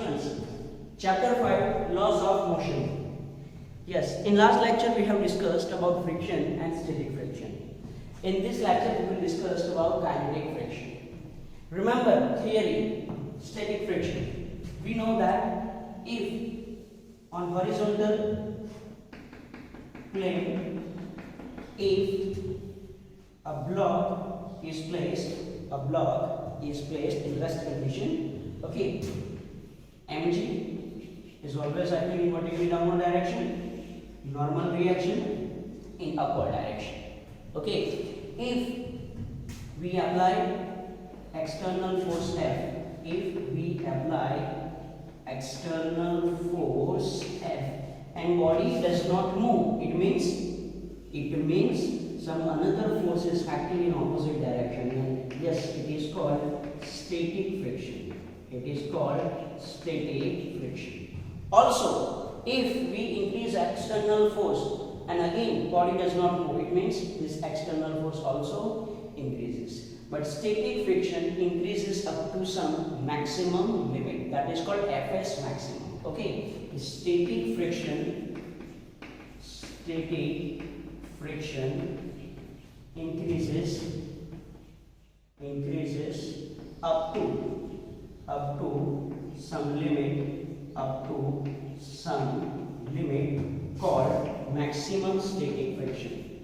friends, chapter 5, laws of motion. Yes, in last lecture we have discussed about friction and static friction. In this lecture we will discuss about kinetic friction. Remember theory, static friction. We know that if on horizontal plane, if a block is placed in rest condition, okay, mg is always acting in vertically downward direction, normal reaction in upward direction. Okay, if we apply external force F, and body does not move, it means some another force is acting in opposite direction, and yes, it is called static friction. Also, if we increase external force and again body does not move, it means this external force also increases. But static friction increases up to some maximum limit, that is called Fs maximum. Okay, static friction increases up to some limit called maximum static friction,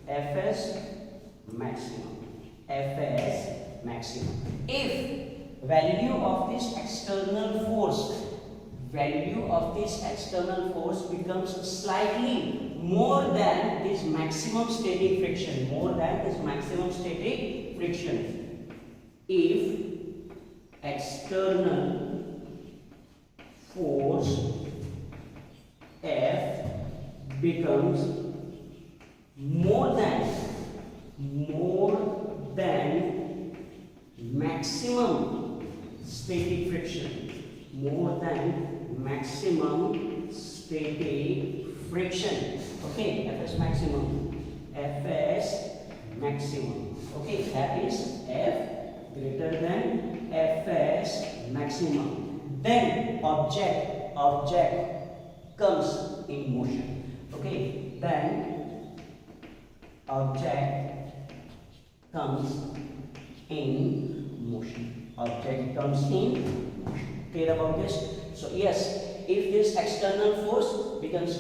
Fs maximum. If value of this external force becomes slightly more than this maximum static friction, if external force F becomes more than maximum static friction, okay, Fs maximum, okay, that is F greater than Fs maximum, then object comes in motion, okay, then object comes in motion. Clear about this? So yes, if this external force becomes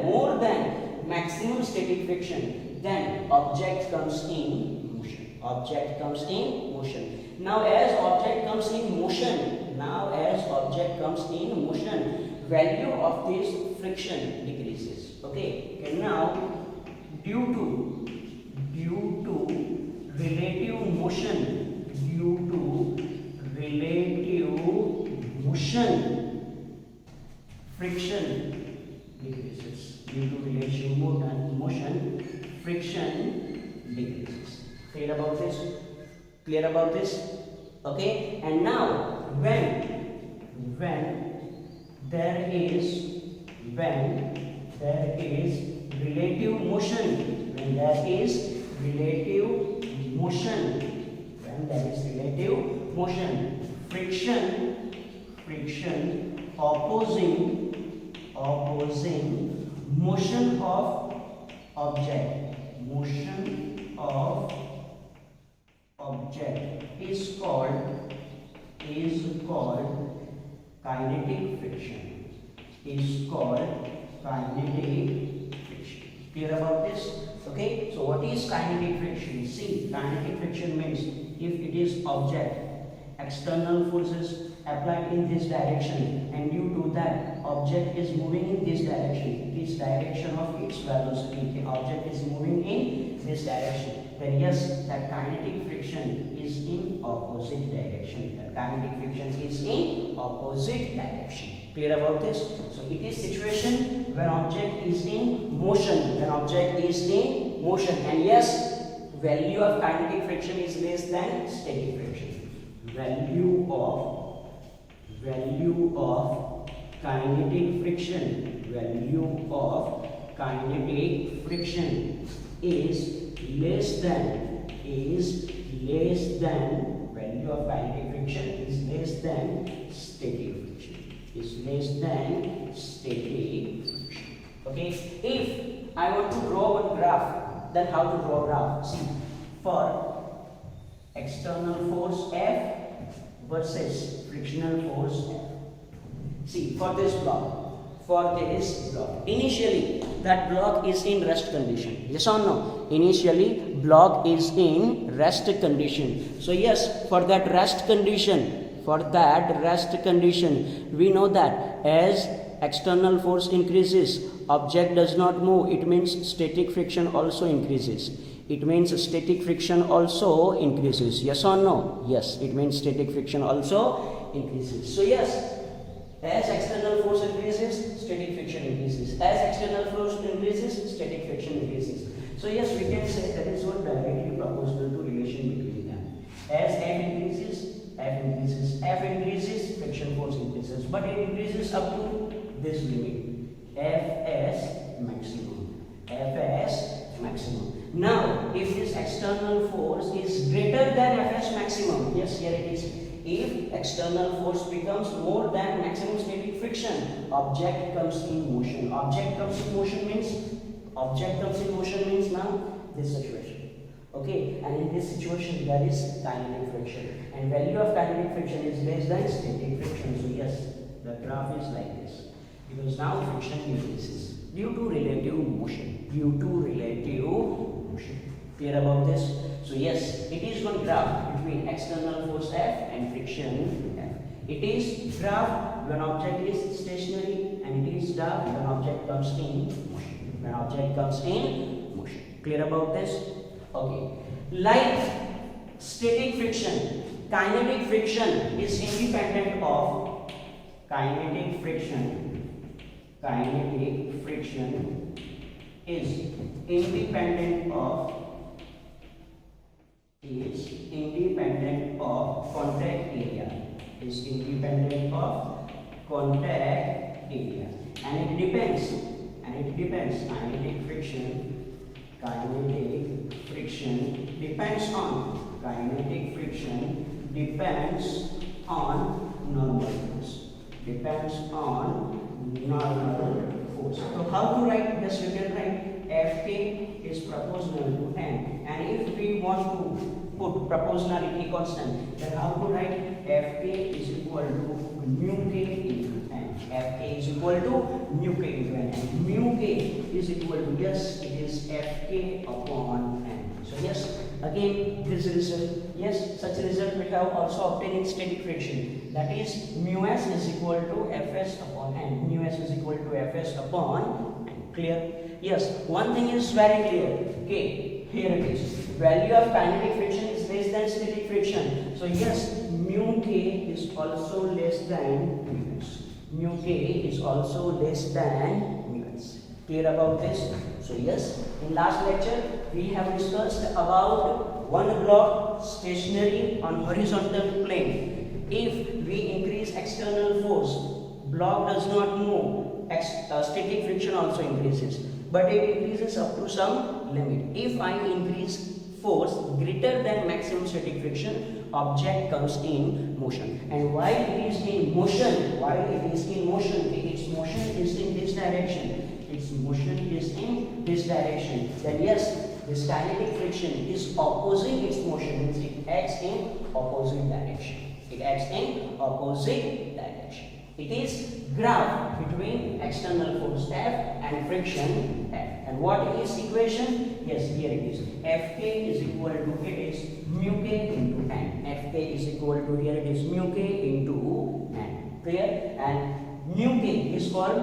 more than maximum static friction, then object comes in motion. Now as object comes in motion, value of this friction decreases. Okay, and now due to relative motion, friction decreases. Friction decreases. Clear about this? Okay, and now when there is relative motion, friction opposing motion of object is called kinetic friction. Clear about this? Okay, so what is kinetic friction? See, kinetic friction means if it is object, external forces applied in this direction, and due to that object is moving in this direction of its velocity, the object is moving in this direction, then yes, that kinetic friction is in opposite direction. Clear about this? So it is situation when object is in motion, and yes, value of kinetic friction is less than static friction. Value of kinetic friction kinetic friction is less than value of kinetic friction is less than static friction. Okay, if I want to draw one graph, then how to draw a graph? See, for external force F versus frictional force F. See, for this block, initially that block is in rest condition. Yes or no? Initially block is in rest condition. So yes, for that rest condition, we know that as external force increases, object does not move. It means static friction also increases. Yes or no? Yes, it means static friction also increases. So yes, as external force increases, static friction increases. As external force increases, static friction increases. So yes, we can say that is what directly proportional to relation between them. As F increases, friction force increases. But it increases up to this limit, Fs maximum. Now, if this external force is greater than Fs maximum, yes, here it is. If external force becomes more than maximum static friction, object comes in motion. Object comes in motion means now this situation. Okay, and in this situation there is kinetic friction, and value of kinetic friction is less than static friction. So yes, the graph is like this, because now friction increases due to relative motion. Clear about this? So yes, it is one graph between external force F and friction F. It is graph when object is stationary, and it is graph when object comes in motion. Clear about this? Okay. Like static friction, kinetic friction is independent of contact area, and it depends kinetic friction depends on normal force. So how to write? Yes, you can write Fk is proportional to n, and if we want to put proportionality constant, then how to write? Fk is equal to mu k into n. Fk is equal to mu k into n, and mu k is equal to, yes, it is Fk upon n. So yes, again this result, yes, such result we have also obtained in static friction. That is mu s is equal to Fs upon n. Mu s is equal to Fs upon n. Clear? Yes, one thing is very clear. Okay, here it is. Value of kinetic friction is less than static friction. So yes, mu k is also less than mu s. Clear about this? So yes, in last lecture we have discussed about one block stationary on horizontal plane. If we increase external force, block does not move, static friction also increases, but it increases up to some limit. If I increase force greater than maximum static friction, object comes in motion, and while it is in motion, its motion is in this direction, then yes, this kinetic friction is opposing its motion, means it acts in opposite direction. It is graph between external force F and friction F. And what is equation? Yes, here it is. Fk is equal to, it is mu k into n. Fk is equal to, here it is mu k into n. Clear? And mu k is called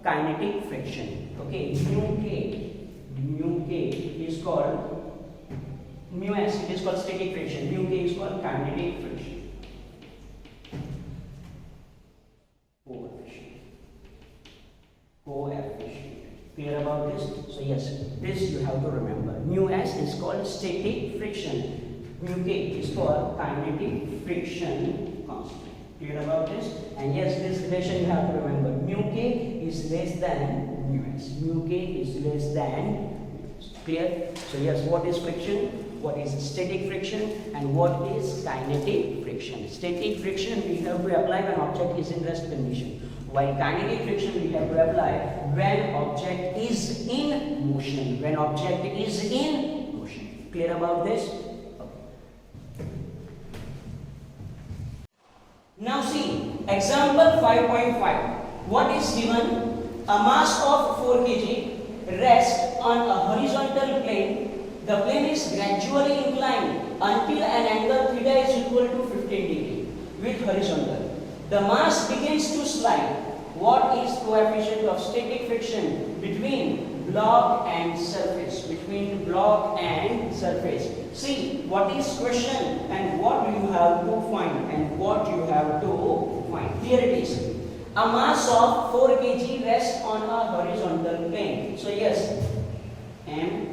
kinetic friction. Okay, mu k is called, mu s it is called static friction. Mu k is called kinetic friction. Coefficient. Clear about this? So yes, this you have to remember. Mu s is called static friction. Mu k is called kinetic friction constant. Clear about this? And yes, this relation you have to remember. Mu k is less than mu x. Mu k is less than. Clear? So yes, what is friction? What is static friction and what is kinetic friction? Static friction we have to apply when object is in rest condition, while kinetic friction we have to apply when object is in motion. When object is in motion. Clear about this? Okay. Now see, example 5.5. What is given? A mass of 4 kg rests on a horizontal plane. The plane is gradually inclined until an angle theta is equal to 15 degree with horizontal. The mass begins to slide. What is coefficient of static friction between block and surface? Between block and surface. See, what is question and what you have to find and what you have to find. Here it is. A mass of 4 kg rests on a horizontal plane. So yes, M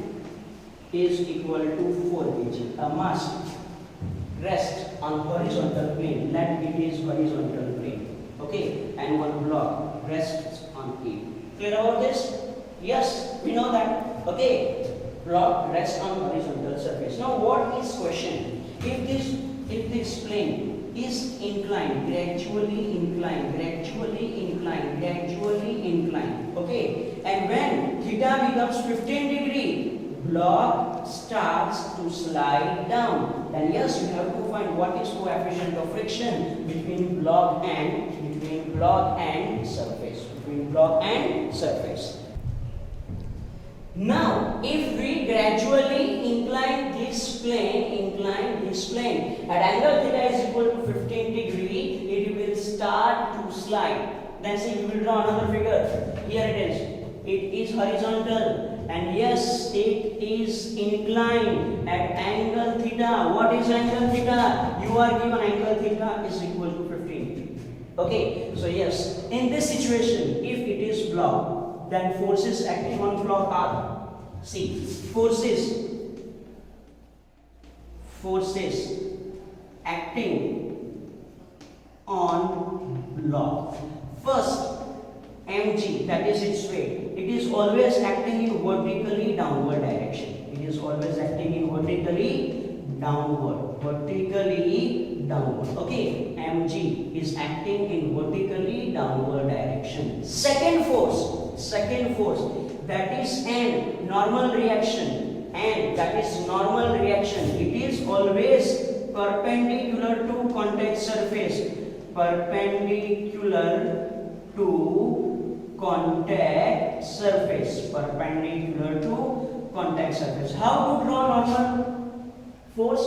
is equal to 4 kg. A mass rests on horizontal plane. Let it is horizontal plane. Okay, and one block rests on it. Clear about this? Yes, we know that. Okay, block rests on horizontal surface. Now, what is question? If this plane is inclined, gradually inclined, okay, and when theta becomes 15 degree, block starts to slide down, then yes, you have to find what is coefficient of friction between block and surface. Now, if we gradually incline this plane, at angle theta is equal to 15 degree, it will start to slide. Then see, we will draw another figure. Here it is. It is horizontal, and yes, it is inclined at angle theta. What is angle theta? You are given angle theta is equal to 15. Okay, so yes, in this situation, if it is block, then forces acting on block are, see, forces acting on block. First, mg, that is its weight, it is always acting in vertically downward direction. It is always acting in vertically downward. Okay, mg is acting in vertically downward direction. Second force, that is N, normal reaction, and that is normal reaction. It is always perpendicular to contact surface. Perpendicular to contact surface. How to draw normal force?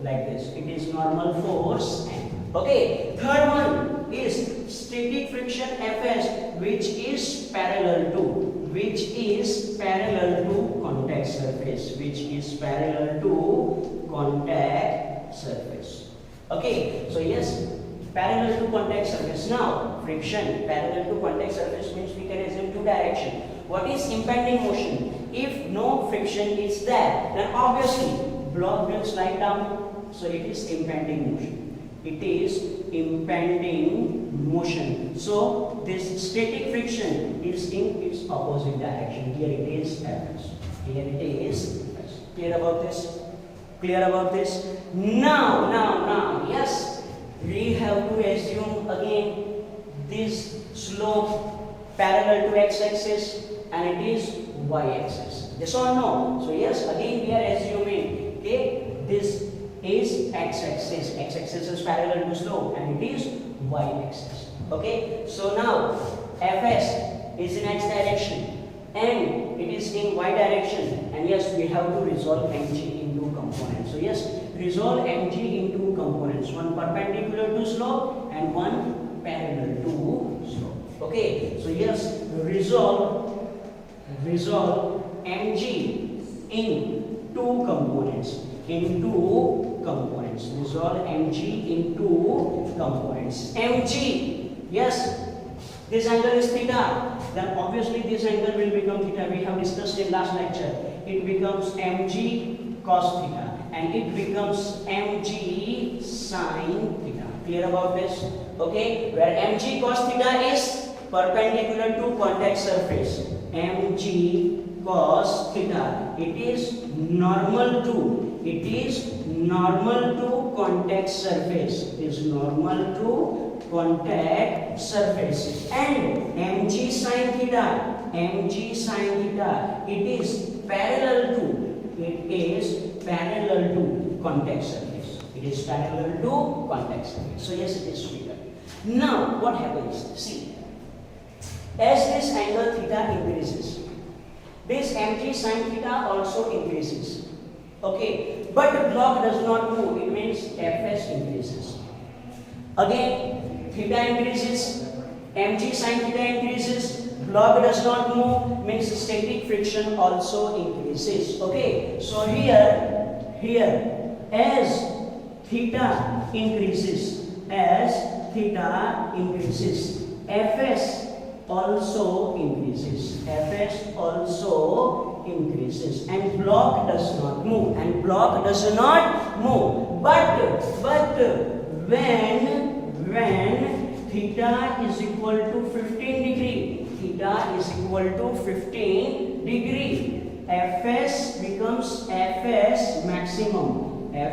Like this. It is normal force. Okay. Third one is static friction Fs, which is parallel to contact surface. Okay. So yes, parallel to contact surface. Now, friction parallel to contact surface means we can assume two direction. What is impending motion? If no friction is there, then obviously block will slide down. So it is impending motion. So this static friction is in its opposite direction. Here it is Fs. Clear about this? Now, yes, we have to assume again this slope parallel to x-axis and it is y-axis. Yes or no? So yes, again we are assuming, okay, this is x-axis. X-axis is parallel to slope and it is y-axis. Okay, so now Fs is in x direction and it is in y direction, and yes, we have to resolve mg into components. So yes, resolve mg into components, one perpendicular to slope and one parallel to slope. Okay, so yes, resolve mg in two components. Resolve mg into components. Mg, yes, this angle is theta, then obviously this angle will become theta. We have discussed in last lecture. It becomes mg cos theta and it becomes mg sin theta. Clear about this? Okay, where mg cos theta is perpendicular to contact surface. mg cos theta. It is normal to contact surface. It is normal to contact surface. And mg sin theta, it is parallel to contact surface. It is parallel to contact surface. So yes, it is figured. Now what happens? See, as this angle theta increases, this mg sin theta also increases. Okay, but the block does not move. It means Fs increases. Again, theta increases, mg sin theta increases, block does not move, means static friction also increases. Okay, so here as theta increases, Fs also increases. And block does not move. But when theta is equal to 15 degree, Fs becomes Fs maximum, and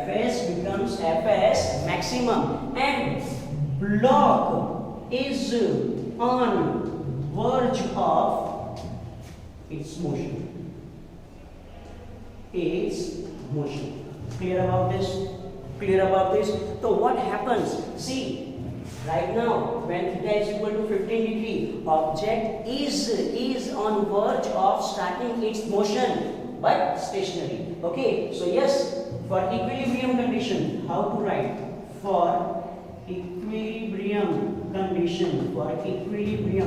block is on verge of its motion. Clear about this? So what happens? See, right now when theta is equal to 15 degree, object is on verge of starting its motion, but stationary. Okay, so yes, for equilibrium condition, how to write? For equilibrium condition,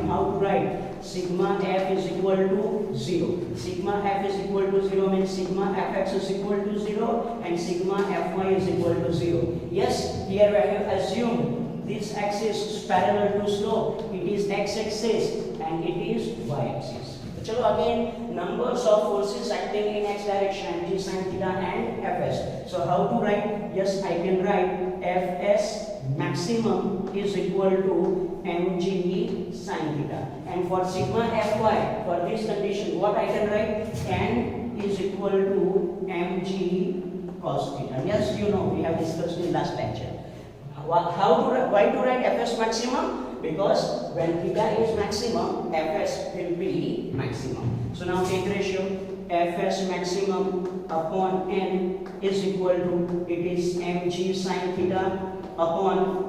how to write? Sigma f is equal to 0. Sigma f is equal to 0 means sigma fx is equal to 0 and sigma fy is equal to 0. Yes, here I have assumed this axis is parallel to slope. It is x-axis and it is y-axis. So again, numbers of forces acting in x direction, mg sin theta and fs. So how to write? Yes, I can write fs maximum is equal to mg sin theta. And for sigma fy, for this condition, what I can write? N is equal to mg cos theta. Yes, you know, we have discussed in last lecture. Why to write fs maximum? Because when theta is maximum, Fs will be maximum. So now take ratio. Fs maximum upon N is equal to, it is mg sin theta upon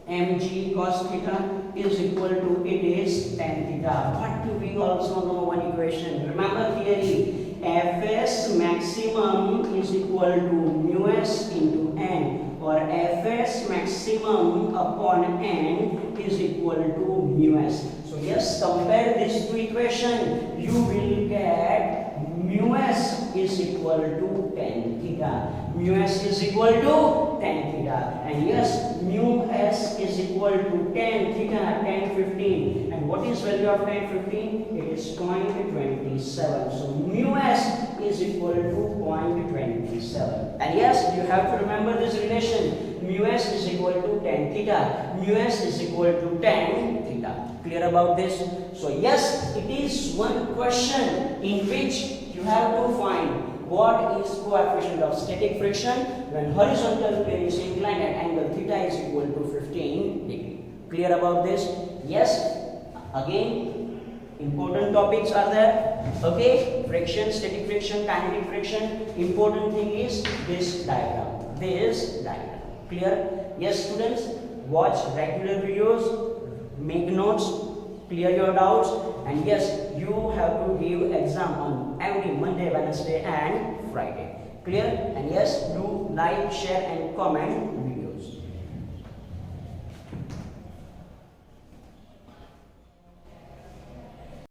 mg cos theta is equal to, it is tan theta. But we also know one equation. Remember theory. Fs maximum is equal to mu s into N, or Fs maximum upon N is equal to mu s. So yes, compare these two equations, you will get mu s is equal to tan theta. Mu s is equal to tan theta. And yes, mu s is equal to tan theta, tan 15. And what is value of tan 15? It is 0.27. So mu s is equal to 0.27. And yes, you have to remember this relation. Mu s is equal to tan theta. Mu s is equal to tan theta. Clear about this? So yes, it is one question in which you have to find what is coefficient of static friction when horizontal plane is inclined at angle theta is equal to 15 degree. Clear about this? Yes. Again, important topics are there. Okay, friction, static friction, kinetic friction. Important thing is this diagram. Clear? Yes, students, watch regular videos, make notes, clear your doubts, and yes, you have to give exam on every Monday, Wednesday and Friday. Clear? And yes, do like, share and comment.